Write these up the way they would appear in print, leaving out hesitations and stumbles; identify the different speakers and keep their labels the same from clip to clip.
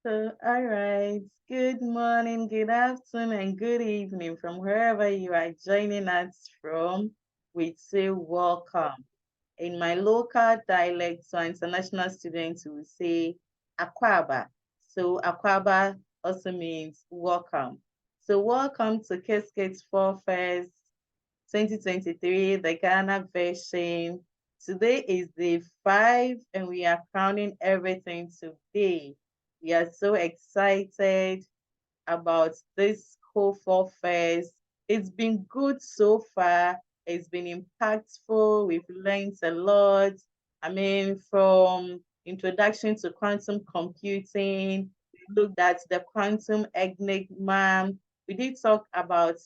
Speaker 1: All right. Good morning, good afternoon, and good evening from wherever you are joining us from. We say welcome. In my local dialect, so international students will say Akwaba. So Akwaba also means welcome. So welcome to Qiskit 4 Fest 2023, the Ghana version. Today is day 5, and we are crowning everything today. We are so excited about this whole 4 Fest. It's been good so far. It's been impactful. We've learned a lot. I mean, from introduction to quantum computing, we looked at the quantum enigma. We did talk about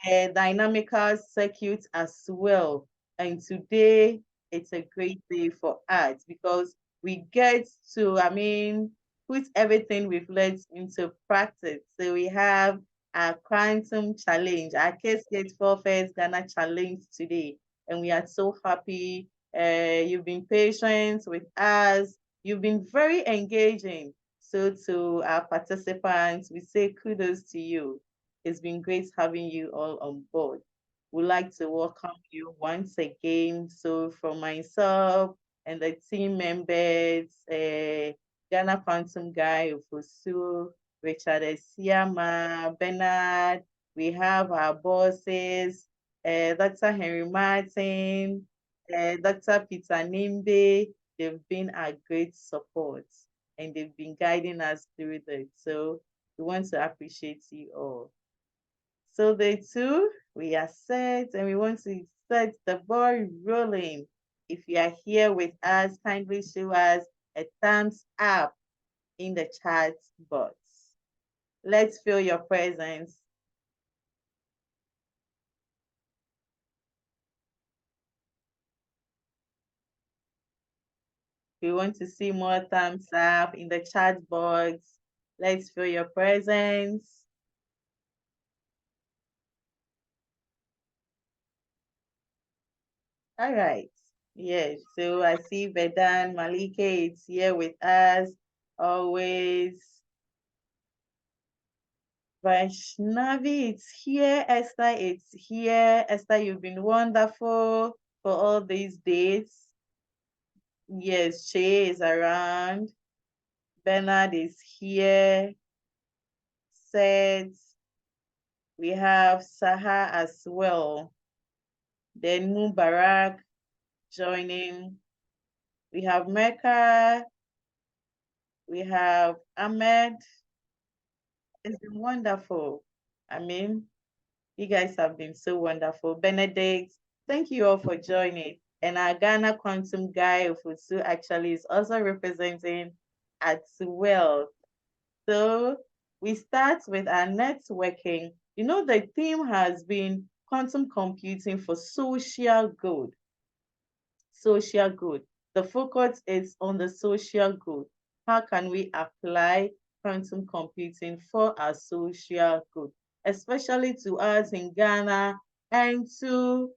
Speaker 1: dynamical circuits as well. And today it's a great day for us because we get to, put everything we've learned into practice. So we have our quantum challenge, our Qiskit 4 First Ghana challenge today. And we are so happy. You've been patient with us. You've been very engaging. So to our participants, we say kudos to you. It's been great having you all on board. We'd like to welcome you once again. So, from myself and the team members, Ghana Quantum Guy, Ofosu, Richard Esiama, Bernard, we have our bosses, Dr. Henry Martin, Dr. Peter Nimbe. They've been a great support and they've been guiding us through this. So, we want to appreciate you all. So day 2, we are set and we want to set the ball rolling. If you are here with us, kindly show us a thumbs up in the chat box. Let's feel your presence. We want to see more thumbs up in the chat box. Let's feel your presence. All right. Yes. So I see Vedan Malike is here with us always. Vaishnavi, it's here. Esther, it's here. Esther, you've been wonderful for all these days. Yes, Shay is around. Bernard is here. Seth. We have Saha as well. Then Mubarak joining. We have Mecca. We have Ahmed. It's been wonderful. I mean, you guys have been so wonderful. Benedict, thank you all for joining. And our Ghana Quantum Guy Ofusu actually is also representing as well. So we start with our networking. You know, the theme has been quantum computing for social good. Social good. The focus is on the social good. How can we apply quantum computing for our social good, especially to us in Ghana and to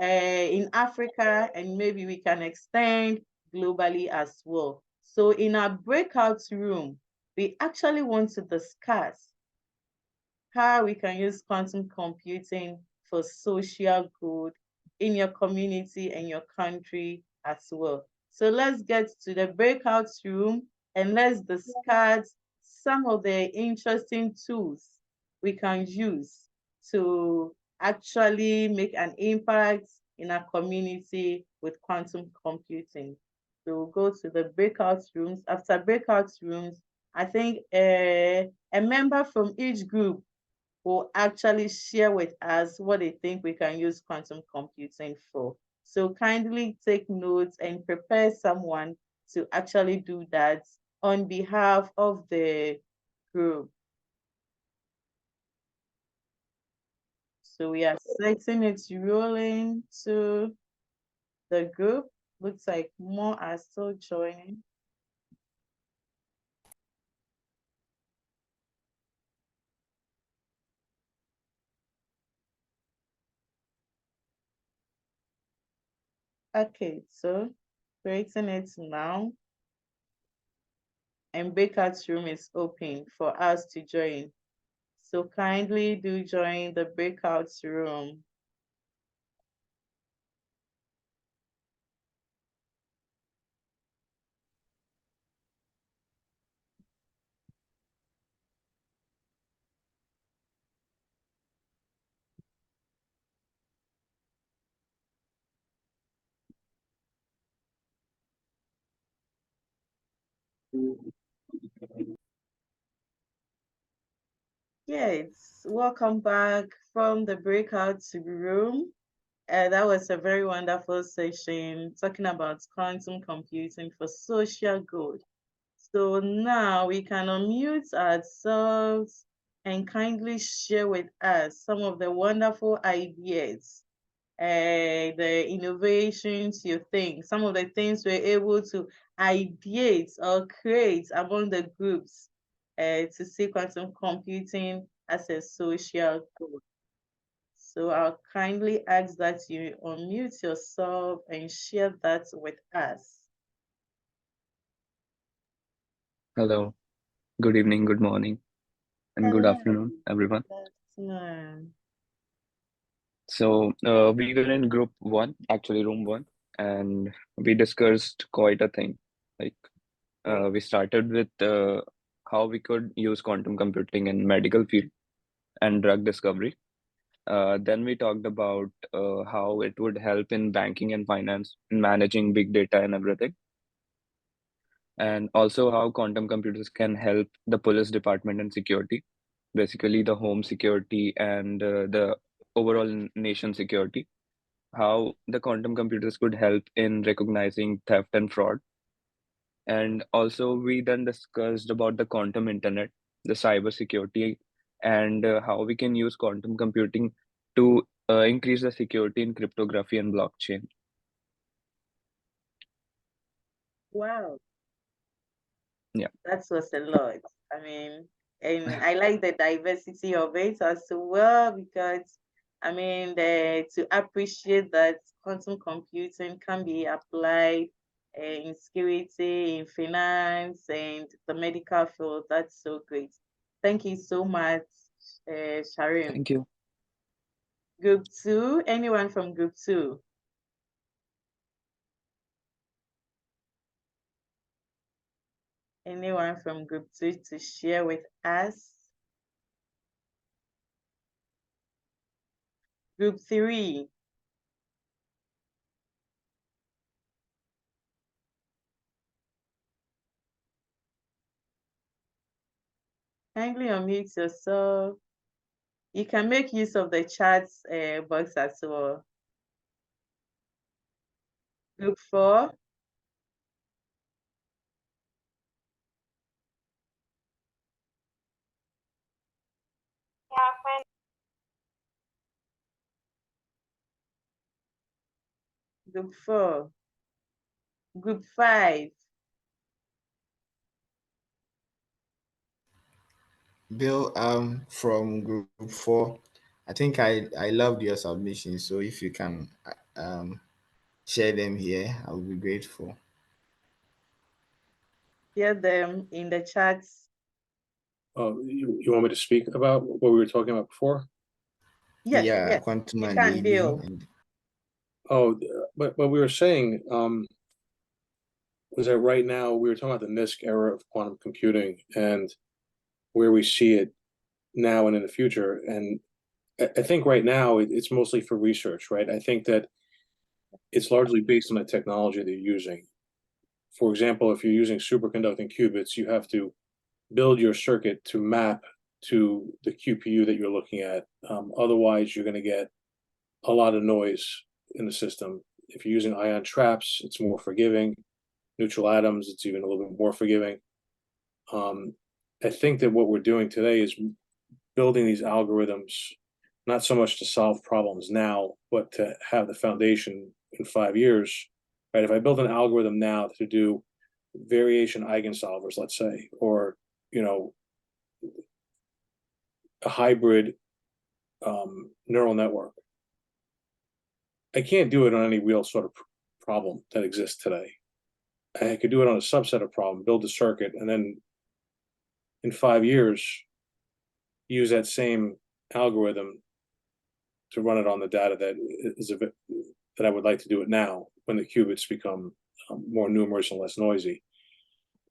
Speaker 1: in Africa, and maybe we can extend globally as well. So in our breakout room, we actually want to discuss how we can use quantum computing for social good in your community and your country as well. So let's get to the breakout room and let's discuss some of the interesting tools we can use to actually make an impact in our community with quantum computing. So we'll go to the breakout rooms. After breakout rooms, I think a member from each group will actually share with us what they think we can use quantum computing for. So kindly take notes and prepare someone to actually do that on behalf of the group. So we are setting it rolling to the group. Looks like more are still joining. Okay, so creating it now. and breakout room is open for us to join. So kindly do join the breakout room. Yes, welcome back from the breakout room. That was a very wonderful session talking about quantum computing for social good. So now we can unmute ourselves and kindly share with us some of the wonderful ideas, the innovations you think, some of the things we're able to ideate or create among the groups to see quantum computing as a social good. So I'll kindly ask that you unmute yourself and share that with us.
Speaker 2: Hello, good evening, good morning, and good
Speaker 1: Hello,
Speaker 2: afternoon, everyone.
Speaker 1: good afternoon.
Speaker 2: So, we were in group one, actually room one, and we discussed quite a thing. Like, we started with how we could use quantum computing in medical field and drug discovery. Then we talked about how it would help in banking and finance, in managing big data and everything, and also how quantum computers can help the police department and security, basically the home security and the overall nation security, how the quantum computers could help in recognizing theft and fraud. And also we then discussed about the quantum internet, the cyber security, and how we can use quantum computing to increase the security in cryptography and blockchain.
Speaker 1: Wow,
Speaker 2: Yeah,
Speaker 1: that was a lot. I mean, and I like the diversity of it as well because to appreciate that quantum computing can be applied in security, in finance, and the medical field. That's so great. Thank you so much, Sharim.
Speaker 2: thank you.
Speaker 1: Group two, anyone from group two? Anyone from group two to share with us? Group three, kindly unmute yourself. You can make use of the chat box as well. Group four, group four, group five.
Speaker 3: Bill, from group four, I think I loved your submission. So if you can share them here, I will be grateful.
Speaker 1: Hear them in the chat.
Speaker 4: You want me to speak about what we were talking about before?
Speaker 1: Yes,
Speaker 3: Yeah,
Speaker 1: yes,
Speaker 3: quantum
Speaker 1: you
Speaker 3: and
Speaker 1: can,
Speaker 3: waving
Speaker 1: Bill.
Speaker 3: and
Speaker 4: Oh, but what we were saying was that right now we were talking about the NISQ era of quantum computing and where we see it now and in the future. And I think right now it's mostly for research, right? I think that it's largely based on the technology they're using. For example, if you're using superconducting qubits, you have to build your circuit to map to the QPU that you're looking at. Otherwise, you're going to get a lot of noise in the system. If you're using ion traps, it's more forgiving. Neutral atoms, it's even a little bit more forgiving. I think that what we're doing today is building these algorithms, not so much to solve problems now, but to have the foundation in 5 years. Right? If I build an algorithm now to do variation eigensolvers, let's say, or you know, a hybrid neural network, I can't do it on any real sort of problem that exists today. I could do it on a subset of problem, build a circuit, and then in 5 years, use that same algorithm to run it on the data that is that I would like to do it now when the qubits become more numerous and less noisy.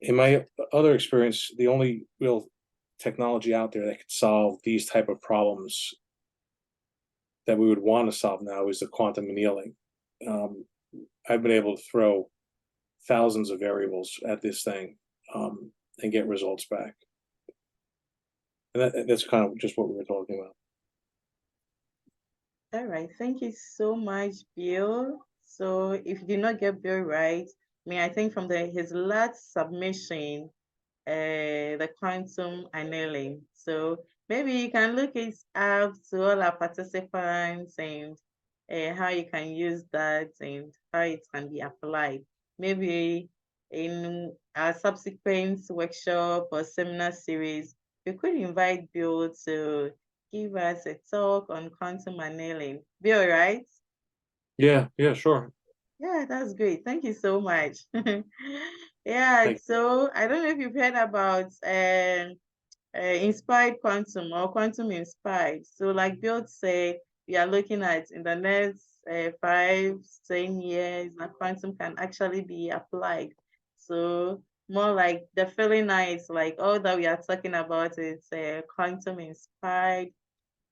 Speaker 4: In my other experience, the only real technology out there that could solve these type of problems that we would want to solve now is the quantum annealing. I've been able to throw thousands of variables at this thing and get results back. And that's kind of just what we were talking about.
Speaker 1: All right, thank you so much, Bill. So if you did not get Bill right, I mean, I think from his last submission, the quantum annealing. So maybe you can look it up to all our participants and how you can use that and how it can be applied. Maybe in our subsequent workshop or seminar series, we could invite Bill to give us a talk on quantum annealing. Bill, right?
Speaker 4: Yeah, sure.
Speaker 1: Yeah, that's great. Thank you so much. Yeah, so I don't know if you've heard about inspired quantum or quantum inspired. So like Bill said, we are looking at in the next 5-10 years that quantum can actually be applied. So more like the feeling nice, like all that we are talking about is quantum inspired.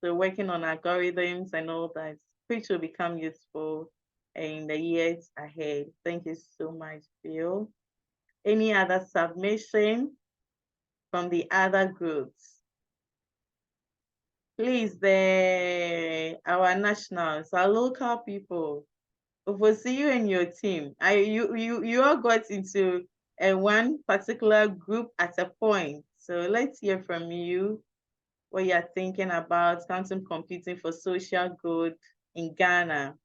Speaker 1: So working on algorithms and all that, which will become useful in the years ahead. Thank you so much, Bill. Any other submission from the other groups? Please, our nationals, our local people, we'll see you and your team. You all got into one particular group at a point. So let's hear from you what you're thinking about quantum computing for social good in Ghana.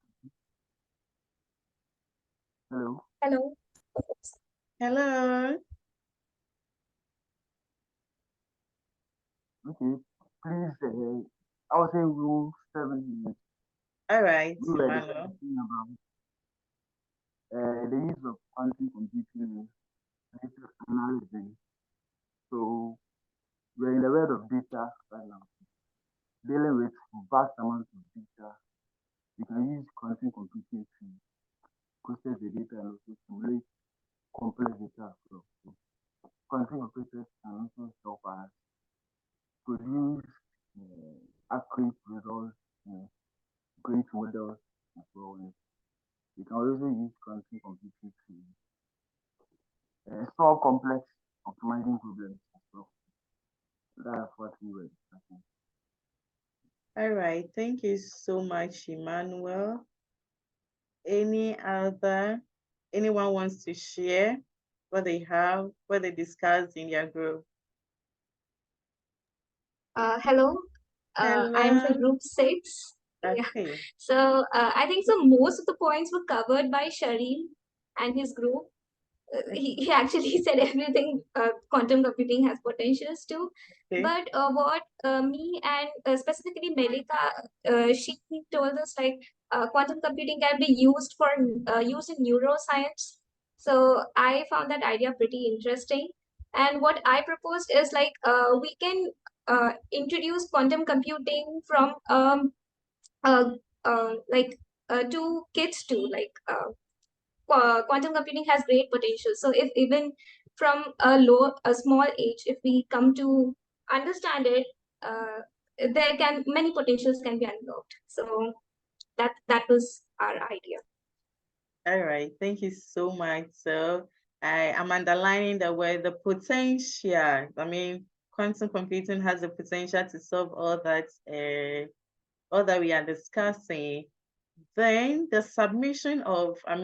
Speaker 5: Hello.
Speaker 1: Hello.
Speaker 5: Okay, please, I was saying rule 7 minutes.
Speaker 1: All right,
Speaker 5: We were
Speaker 1: Emmanuel.
Speaker 5: discussing about the use of quantum computing in data analysis. So we're in the world of data right now, dealing with vast amounts of data. You can use quantum computing to process the data and also simulate complex data as well. So quantum computers can also help us produce accurate results, great models as well. And you can also use quantum computing to solve complex optimizing problems as well. That's what we were discussing.
Speaker 1: All right, thank you so much, Emmanuel. Anyone wants to share what they have, what they discussed in their group?
Speaker 6: Hello. I'm from group 6.
Speaker 1: Okay.
Speaker 6: Yeah. So I think so most of the points were covered by Shareen and his group. He actually said everything quantum computing has potentials too. Okay. But what me and specifically Melika, she told us like quantum computing can be used for use in neuroscience. So I found that idea pretty interesting. And what I proposed is like we can introduce quantum computing from to kids too, like quantum computing has great potential. So if even from a small age, if we come to understand it, many potentials can be unlocked. So that was our idea.
Speaker 1: All right, thank you so much. So I am underlining the word the potential. I mean, quantum computing has the potential to solve all that we are discussing. Then the submission of, I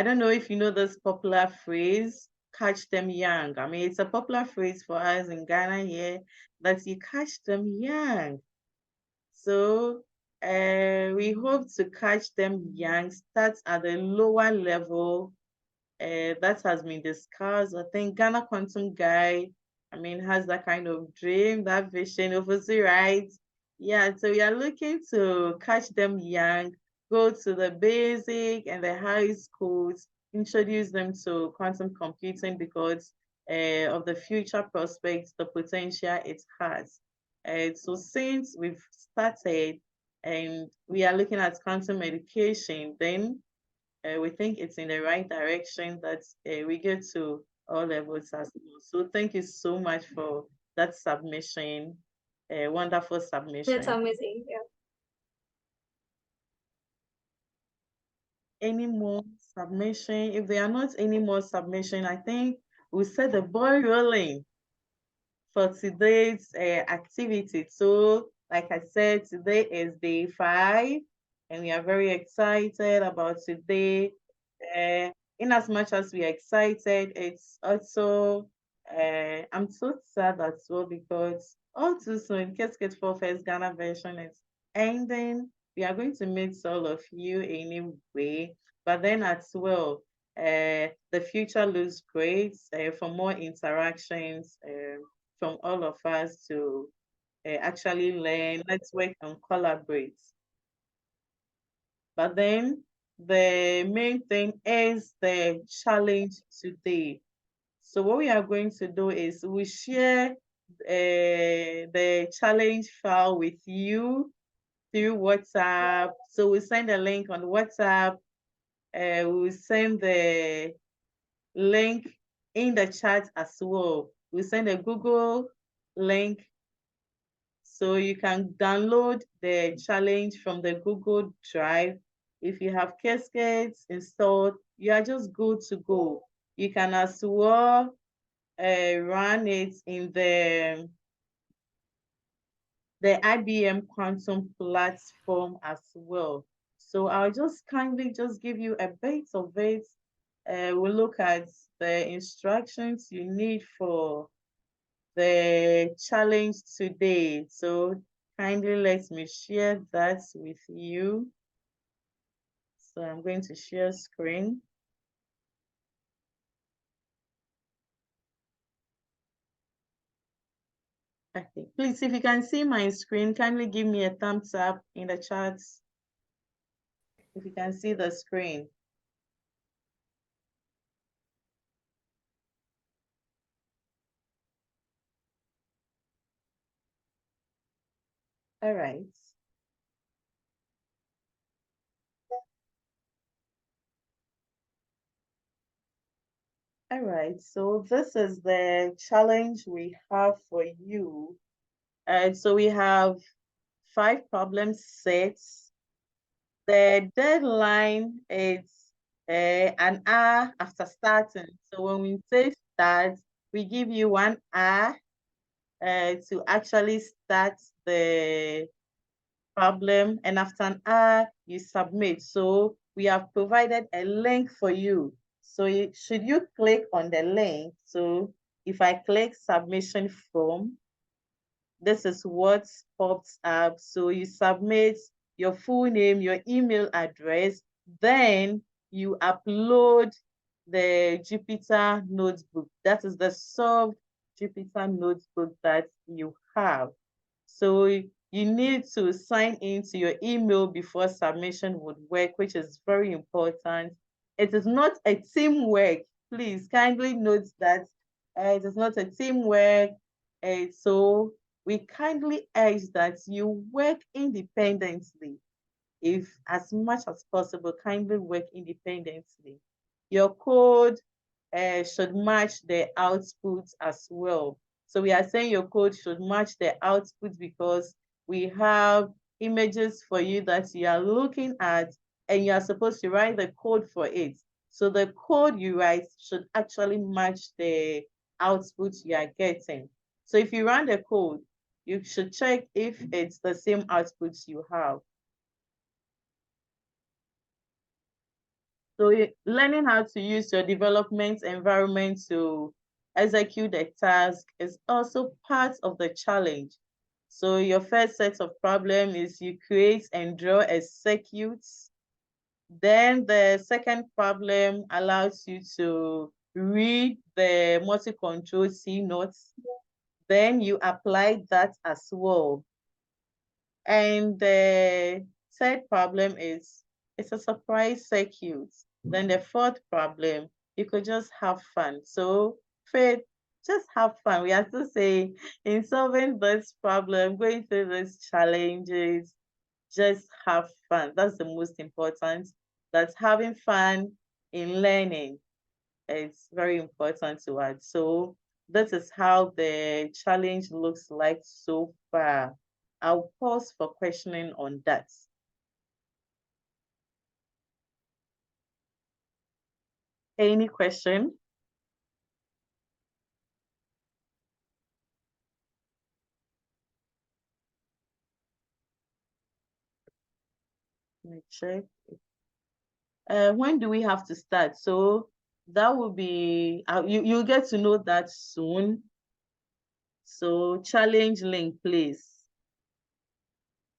Speaker 1: don't know if you know this popular phrase, catch them young. I mean, it's a popular phrase for us in Ghana here, that you catch them young. So we hope to catch them young, start at the lower level that has been discussed. I think Ghana Quantum Guy, has that kind of dream, that vision, obviously, right? Yeah, so we are looking to catch them young, go to the basic and the high schools, introduce them to quantum computing because of the future prospects, the potential it has. So since we've started and we are looking at quantum education, then we think it's in the right direction that we get to all levels as well. So thank you so much for that submission, a wonderful submission.
Speaker 6: That's amazing. Yeah.
Speaker 1: Any more submission? If there are not any more submission, I think we set the ball rolling for today's activity. So, like I said, today is day 5, and we are very excited about today. In as much as we are excited, it's also I'm so sad as well because all too soon, Qiskit 4 First Ghana version is ending. We are going to miss all of you anyway, but then as well, the future looks great for more interactions from all of us to actually learn, let's work and collaborate. But then the main thing is the challenge today. So what we are going to do is we share the challenge file with you through WhatsApp. So we send a link on WhatsApp. We send the link in the chat as well. We send a Google link so you can download the challenge from the Google Drive. If you have Qiskit installed, you are just good to go. You can as well run it in the IBM Quantum platform as well. So I'll just kindly just give you a bit of it. We'll look at the instructions you need for the challenge today. So kindly let me share that with you. So I'm going to share screen. Okay, please, if you can see my screen, kindly give me a thumbs up in the chat if you can see the screen. All right. All right, so this is the challenge we have for you. And so we have 5 problem sets. The deadline is an hour after starting. So when we say start, we give you 1 hour to actually start the problem, and after an hour, you submit. So we have provided a link for you. So should you click on the link, so if I click submission form, this is what pops up. So you submit your full name, your email address, then you upload the Jupyter notebook. That is the solved Jupyter notebook that you have. So you need to sign into your email before submission would work, which is very important. It is not a teamwork. Please kindly note that it is not a teamwork. So we kindly urge that you work independently. If as much as possible, kindly work independently. Your code should match the output as well. So we are saying your code should match the output because we have images for you that you are looking at and you are supposed to write the code for it. So the code you write should actually match the output you are getting. So if you run the code, you should check if it's the same output you have. So learning how to use your development environment to execute the task is also part of the challenge. So your first set of problem is you create and draw a circuit. Then the second problem allows you to read the multi-control C notes. Then you apply that as well. And the third problem is it's a surprise circuit. Then the fourth problem, you could just have fun. So Faith, just have fun. We are still saying in solving this problem, going through these challenges, just have fun. That's the most important. That's having fun in learning. It's very important to add. So this is how the challenge looks like so far. I'll pause for questioning on that. Any question? Let me check. When do we have to start? So that will be, you'll get to know that soon. So challenge link, please.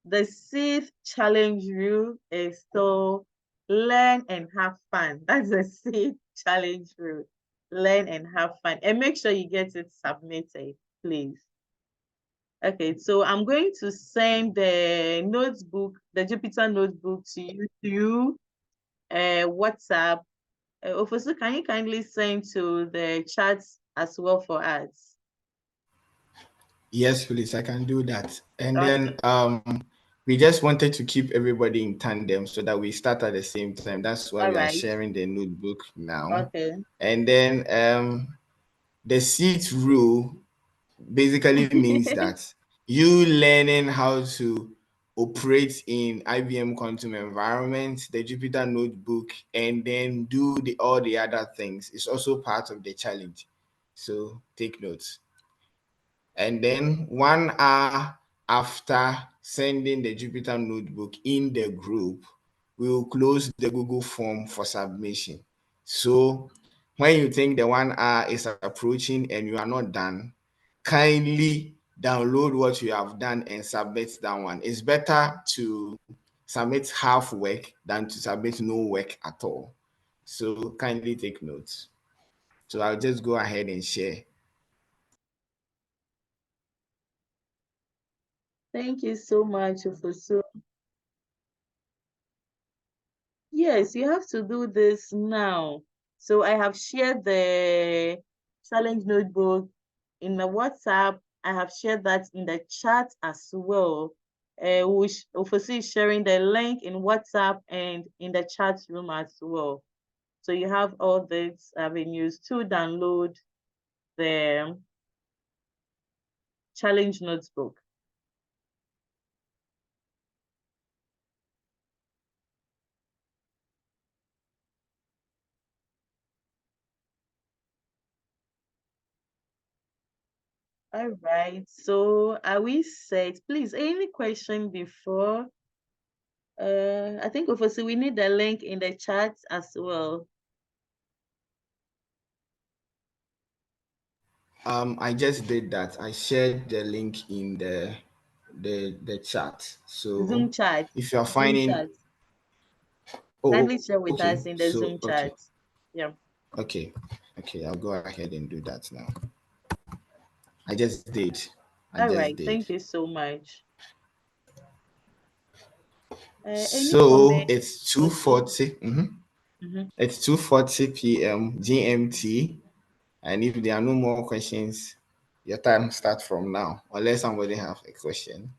Speaker 1: The sixth challenge rule is to learn and have fun. That's the sixth challenge rule. Learn and have fun. And make sure you get it submitted, please. Okay, so I'm going to send the notebook, the Jupyter notebook to you through WhatsApp. Officer, can you kindly send to the chats as well for us?
Speaker 3: Yes, please, I can do that. And
Speaker 1: Okay.
Speaker 3: then we just wanted to keep everybody in tandem so that we start at the same time. That's why
Speaker 1: All
Speaker 3: we are
Speaker 1: right.
Speaker 3: sharing the notebook now.
Speaker 1: Okay.
Speaker 3: And then the seat rule basically means that you learning how to operate in IBM Quantum environment, the Jupyter notebook, and then do all the other things is also part of the challenge. So take notes. And then 1 hour after sending the Jupyter notebook in the group, we will close the Google form for submission. So when you think the 1 hour is approaching and you are not done, kindly download what you have done and submit that one. It's better to submit half work than to submit no work at all. So kindly take notes. So I'll just go ahead and share.
Speaker 1: Thank you so much, Officer. Yes, you have to do this now. So I have shared the challenge notebook in my WhatsApp. I have shared that in the chat as well. Which Officer is sharing the link in WhatsApp and in the chat room as well. So you have all these avenues to download the challenge notebook. All right, so are we set? Please, any question before? I think obviously we need the link in the chat as well.
Speaker 3: I just did that. I shared the link in the chat. So
Speaker 1: Zoom chat.
Speaker 3: if you're
Speaker 1: Zoom
Speaker 3: finding
Speaker 1: chat.
Speaker 3: oh
Speaker 1: Kindly share with
Speaker 3: okay,
Speaker 1: us in the
Speaker 3: so
Speaker 1: Zoom
Speaker 3: okay,
Speaker 1: chat. Yeah.
Speaker 3: okay, I'll go ahead and do that now. I just did.
Speaker 1: All right. Thank you so much. Any
Speaker 3: So
Speaker 1: comment?
Speaker 3: it's 2:40. It's 2:40 p.m. GMT. And if there are no more questions, your time starts from now, unless somebody have a question.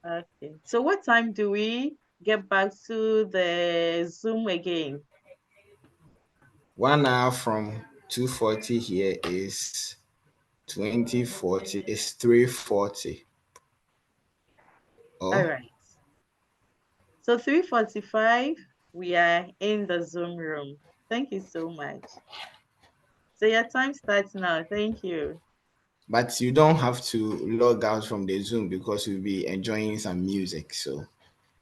Speaker 1: Okay. So what time do we get back to the Zoom again?
Speaker 3: 1 hour from 2:40 here is 2040 is 3:40.
Speaker 1: All
Speaker 3: Oh,
Speaker 1: right. So 3:45, we are in the Zoom room. Thank you so much. So your time starts now. Thank you.
Speaker 3: but you don't have to log out from the Zoom because you'll be enjoying some music. So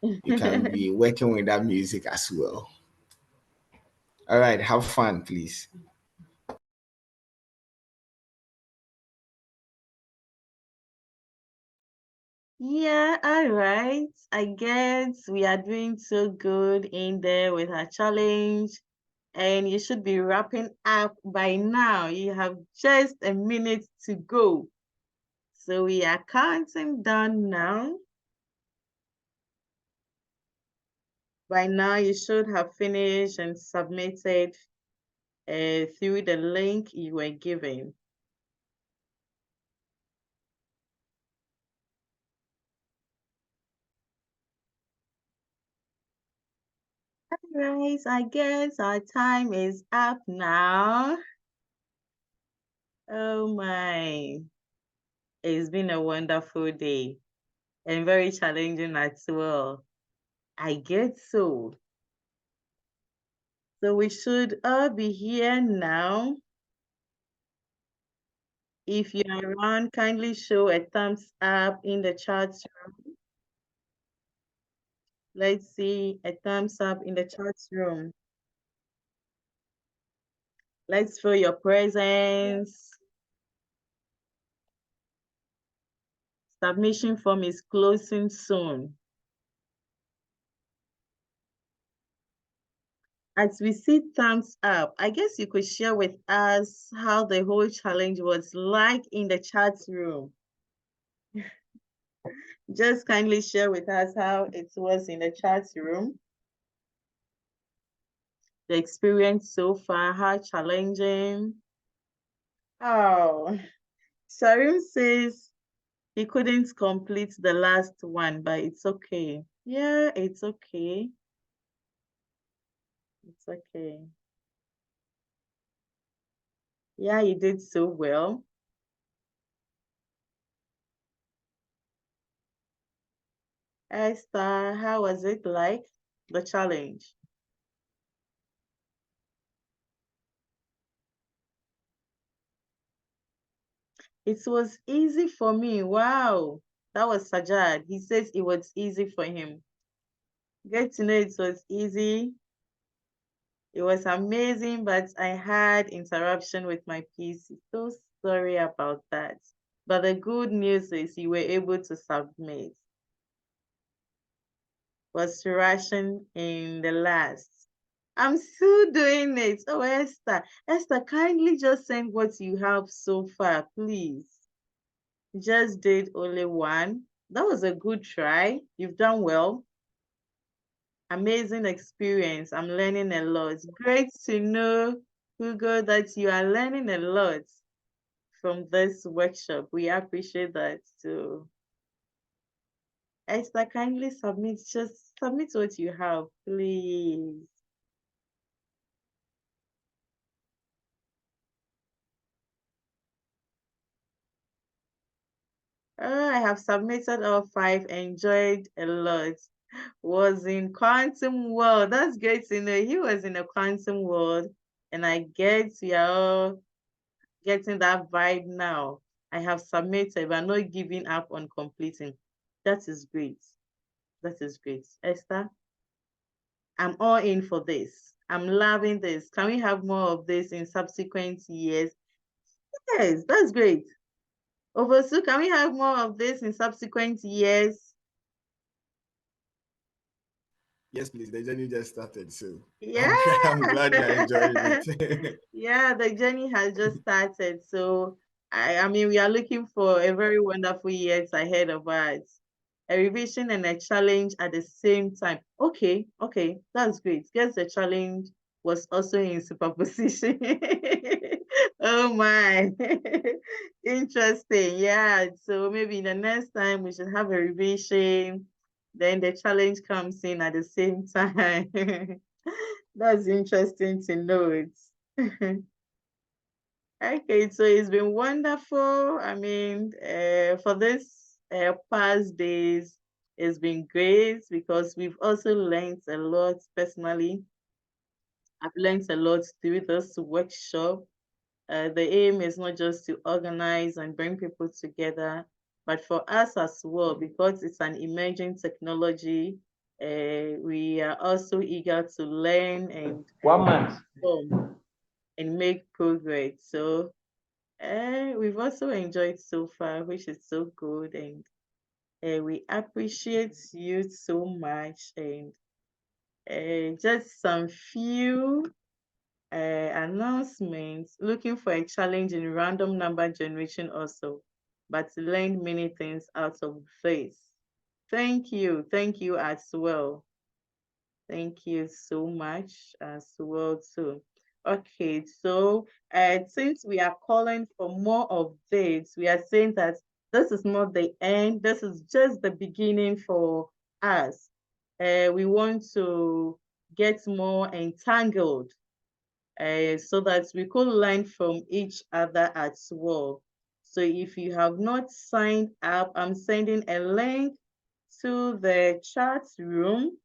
Speaker 3: you can be working with that music as well. All right, have fun, please.
Speaker 1: Yeah, all right. I guess we are doing so good in there with our challenge. And you should be wrapping up by now. You have just a minute to go. So we are counting down now. By now, you should have finished and submitted through the link you were given. Guys, I guess our time is up now. Oh my. It's been a wonderful day and very challenging as well. I get so. So we should all be here now. If you're around, kindly show a thumbs up in the chat room. Let's see a thumbs up in the chat room. Let's feel your presence. Submission form is closing soon. As we see thumbs up, I guess you could share with us how the whole challenge was like in the chat room. Just kindly share with us how it was in the chat room. The experience so far, how challenging. Oh, Sharim says he couldn't complete the last one, but it's okay. Yeah, it's okay. It's okay. Yeah, you did so well. Esther, how was it like, the challenge? It was easy for me. Wow. That was Sajad. He says it was easy for him. Get to know it was easy. It was amazing, but I had interruption with my PC. So sorry about that. But the good news is you were able to submit. Was rushing in the last. I'm still doing it. Oh, Esther. Esther, kindly just send what you have so far, please. Just did only one. That was a good try. You've done well. Amazing experience. I'm learning a lot. Great to know, Hugo, that you are learning a lot from this workshop. We appreciate that too. Esther, kindly submit. Just submit what you have, please. I have submitted all 5. Enjoyed a lot. Was in quantum world. That's great to know. He was in a quantum world, and I get we are all getting that vibe now. I have submitted, but not giving up on completing. That is great. That is great. Esther, I'm all in for this. I'm loving this. Can we have more of this in subsequent years? Yes, that's great. Oversu, can we have more of this in subsequent years?
Speaker 3: Yes, please. The journey just started, so
Speaker 1: Yeah.
Speaker 3: I'm glad you're enjoying it.
Speaker 1: Yeah, the journey has just started. So I mean, we are looking for a very wonderful years ahead of us. A revision and a challenge at the same time. Okay, that's great. Guess the challenge was also in superposition. Oh my, interesting. Yeah, so maybe the next time we should have a revision, then the challenge comes in at the same time. That's interesting to know it. Okay, so it's been wonderful. I mean, for this past days, it's been great because we've also learned a lot personally. I've learned a lot through this workshop. The aim is not just to organize and bring people together, but for us as well, because it's an emerging technology, we are also eager to learn and
Speaker 5: 1 month.
Speaker 1: And make progress. So we've also enjoyed so far, which is so good, and we appreciate you so much. And just some few announcements. Looking for a challenge in random number generation also, but learned many things out of this. Thank you as well. Thank you so much as well too. Okay, so since we are calling for more of this, we are saying that this is not the end, this is just the beginning for us. We want to get more entangled so that we could learn from each other as well. So if you have not signed up, I'm sending a link to the chat room.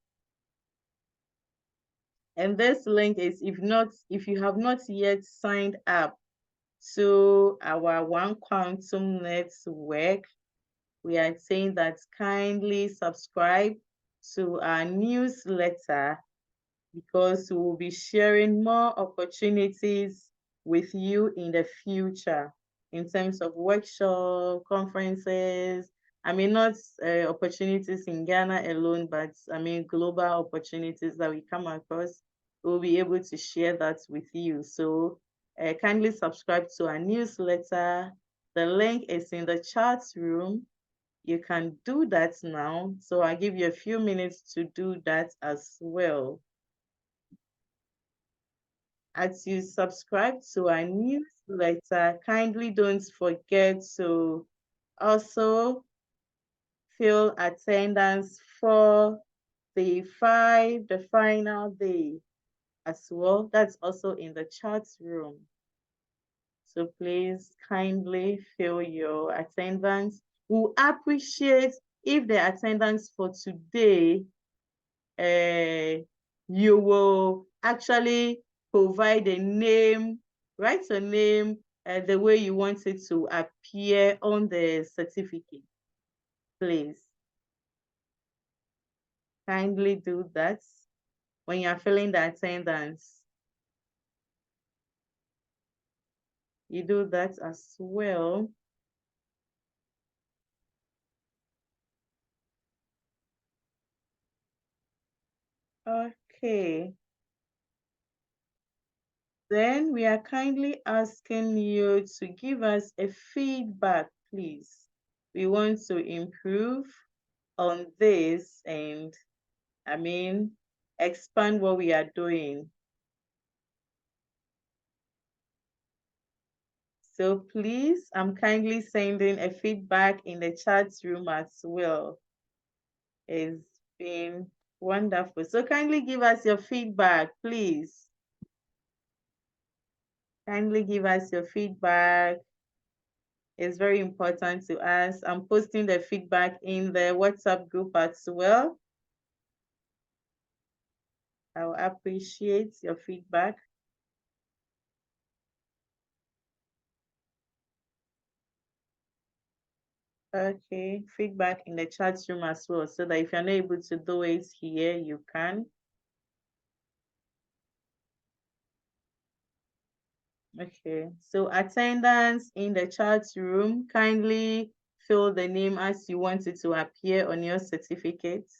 Speaker 1: And this link is if you have not yet signed up to our One Quantum Network, we are saying that kindly subscribe to our newsletter because we will be sharing more opportunities with you in the future in terms of workshop, conferences. I mean, not opportunities in Ghana alone, but I mean, global opportunities that we come across. We'll be able to share that with you. So kindly subscribe to our newsletter. The link is in the chat room. You can do that now. So I'll give you a few minutes to do that as well. As you subscribe to our newsletter, kindly don't forget to also fill attendance for day 5, the final day as well. That's also in the chat room. So please kindly fill your attendance. We'll appreciate if the attendance for today you will actually provide a name, write a name the way you want it to appear on the certificate, please. Kindly do that when you're filling the attendance. You do that as well. Okay. Then we are kindly asking you to give us a feedback, please. We want to improve on this and I mean, expand what we are doing. So please, I'm kindly sending a feedback in the chat room as well. It's been wonderful. So kindly give us your feedback, please. Kindly give us your feedback. It's very important to us. I'm posting the feedback in the WhatsApp group as well. I'll appreciate your feedback. Okay, feedback in the chat room as well, so that if you're not able to do it here, you can. Okay, so attendance in the chat room, kindly fill the name as you want it to appear on your certificate.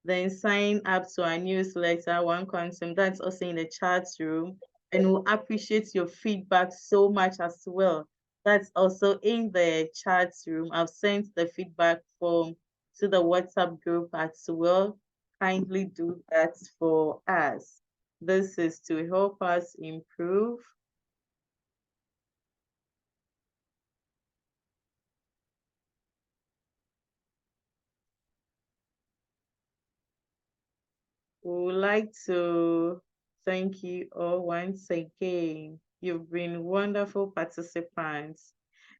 Speaker 1: Then sign up to our newsletter, One Quantum, that's also in the chat room. And we'll appreciate your feedback so much as well. That's also in the chat room. I've sent the feedback form to the WhatsApp group as well. Kindly do that for us. This is to help us improve. We would like to thank you all once again. You've been wonderful participants.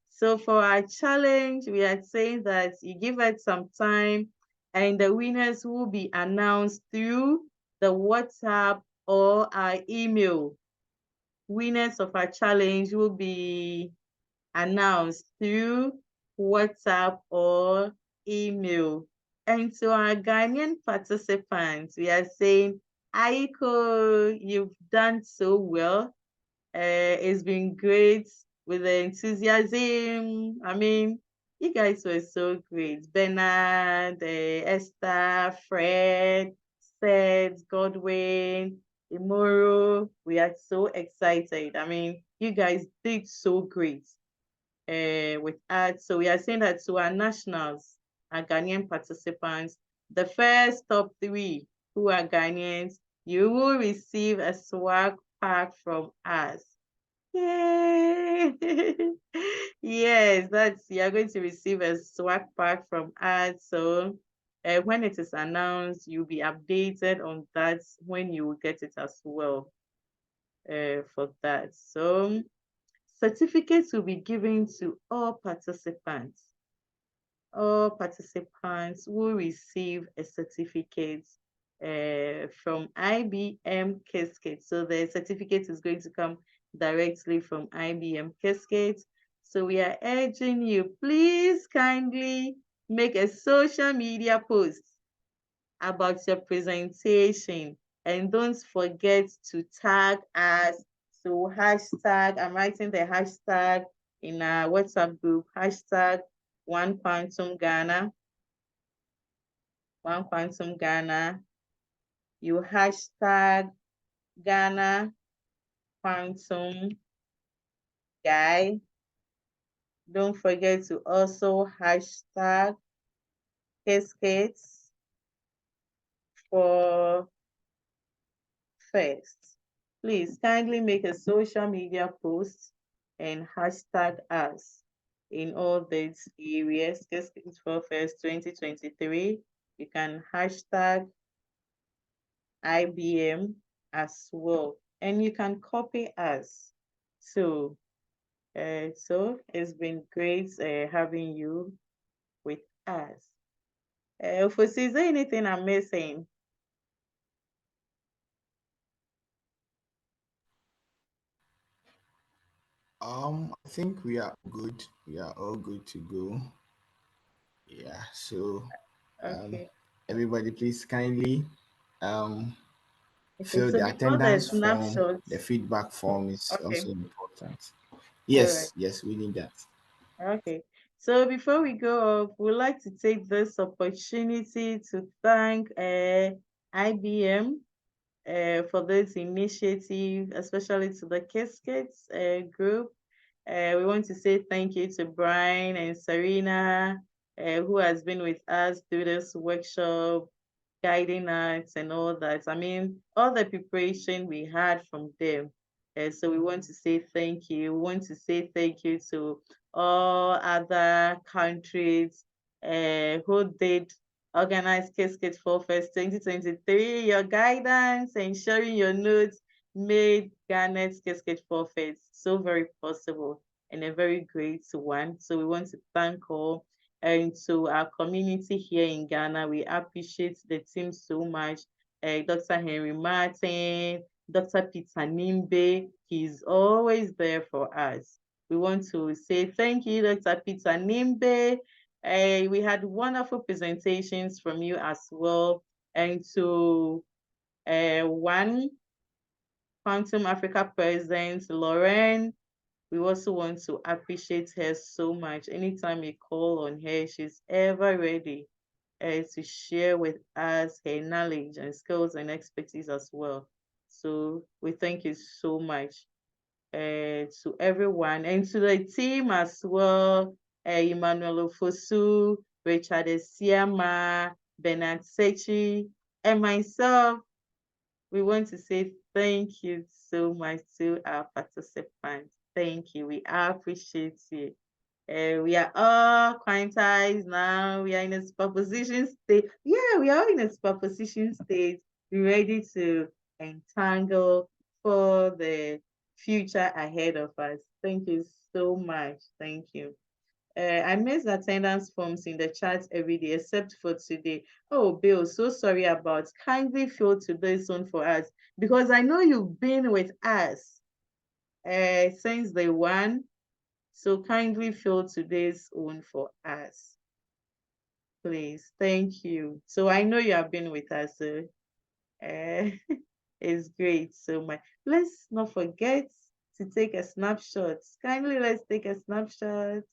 Speaker 1: So for our challenge, we are saying that you give it some time and the winners will be announced through the WhatsApp or our email. Winners of our challenge will be announced through WhatsApp or email. And to our Ghanaian participants, we are saying, Aiko, you've done so well. It's been great with the enthusiasm. I mean, you guys were so great. Bernard, Esther, Fred, Seth, Godwin, Imoro. We are so excited. I mean, you guys did so great with art. So we are saying that to our nationals, our Ghanaian participants, the first top 3 who are Ghanaians, you will receive a swag pack from us. Yay! Yes, you're going to receive a swag pack from us. So when it is announced, you'll be updated on that when you will get it as well for that. So certificates will be given to all participants. All participants will receive a certificate from IBM Qiskit. So the certificate is going to come directly from IBM Qiskit. So we are urging you, please kindly make a social media post about your presentation, and don't forget to tag us. So hashtag, I'm writing the hashtag in our WhatsApp group, hashtag One Quantum Ghana. One Quantum Ghana. You hashtag Ghana Quantum Guy. Don't forget to also hashtag Qiskit for first. Please kindly make a social media post and hashtag us in all these areas. Qiskit for first 2023. You can hashtag IBM as well, and you can copy us. So it's been great having you with us. Fosi, is there anything I'm missing?
Speaker 3: I think we are good. We are all good to go. Yeah. So,
Speaker 1: Okay.
Speaker 3: everybody, please kindly um
Speaker 1: Okay,
Speaker 3: fill
Speaker 1: so
Speaker 3: the
Speaker 1: before the
Speaker 3: attendance form.
Speaker 1: snapshot,
Speaker 3: The feedback form is
Speaker 1: okay,
Speaker 3: also important.
Speaker 1: all right.
Speaker 3: Yes, we need that.
Speaker 1: Okay, so before we go off, we'd like to take this opportunity to thank IBM for this initiative, especially to the Qiskit group. We want to say thank you to Brian and Serena, who has been with us through this workshop, guiding us and all that. I mean, all the preparation we had from them. So we want to say thank you. We want to say thank you to all other countries who did organize Qiskit for Fest 2023. Your guidance and sharing your notes made Ghana's Qiskit for Fest so very possible and a very great one. So we want to thank all. And to our community here in Ghana, we appreciate the team so much. Dr. Henry Martin, Dr. Peter Nimbe, he's always there for us. We want to say thank you, Dr. Peter Nimbe. We had wonderful presentations from you as well. And to One Quantum Africa President, Lauren, we also want to appreciate her so much. Anytime we call on her, she's ever ready to share with us her knowledge and skills and expertise as well. So we thank you so much to everyone and to the team as well. Emmanuel Ofosu, Richard Esiama, Bernard Sechi, and myself. We want to say thank you so much to our participants. Thank you. We appreciate you. We are all quantized now. We are in a superposition state. Yeah, we are in a superposition state. We're ready to entangle for the future ahead of us. Thank you so much. Thank you. I miss attendance forms in the chat every day except for today. Oh, Bill, so sorry about. Kindly fill today's one for us because I know you've been with us since day one. So kindly fill today's own for us. Please. Thank you. So I know you have been with us. So it's great so much. Let's not forget to take a snapshot. Kindly let's take a snapshot.